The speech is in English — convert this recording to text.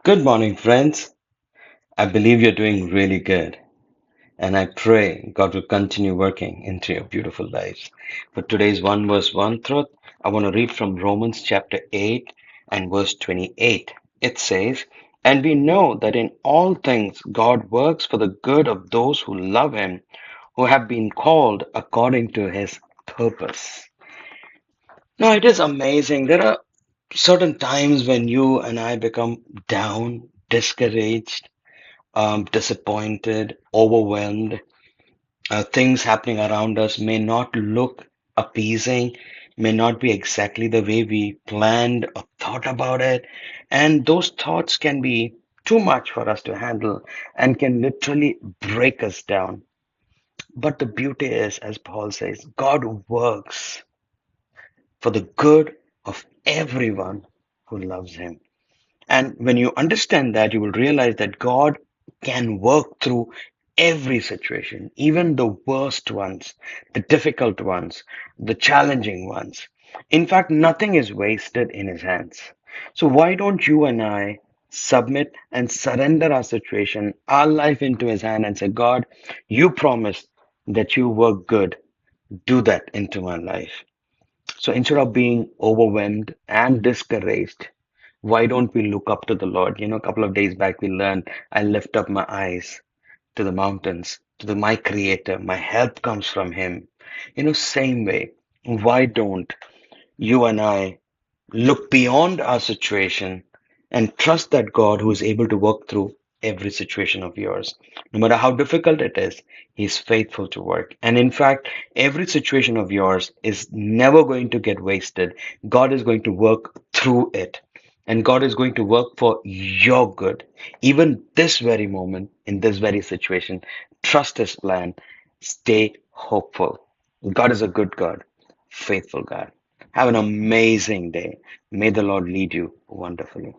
Good morning, friends. I believe you're doing really good, and I pray God will continue working into your beautiful lives. For today's one verse, one truth, I want to read from Romans chapter 8 and verse 28. It says, "And we know that in all things God works for the good of those who love Him, who have been called according to His purpose." Now, it is amazing. There are certain times when you and I become down, discouraged, disappointed, overwhelmed. Things happening around us may not look appeasing, may not be exactly the way we planned or thought about it. And those thoughts can be too much for us to handle and can literally break us down. But the beauty is, as Paul says, God works for the good of everyone who loves Him. And when you understand that, you will realize that God can work through every situation, even the worst ones, the difficult ones, the challenging ones. In fact, nothing is wasted in His hands. So, why don't you and I submit and surrender our situation, our life into His hand and say, God, you promised that you work good. Do that into my life. So instead of being overwhelmed and discouraged, why don't we look up to the Lord? A couple of days back we learned, I lift up my eyes to the mountains, to my Creator. My help comes from Him. Same way, why don't you and I look beyond our situation and trust that God who is able to work through every situation of yours. No matter how difficult it is, He is faithful to work. And in fact, every situation of yours is never going to get wasted. God is going to work through it. And God is going to work for your good. Even this very moment, in this very situation, trust His plan. Stay hopeful. God is a good God, faithful God. Have an amazing day. May the Lord lead you wonderfully.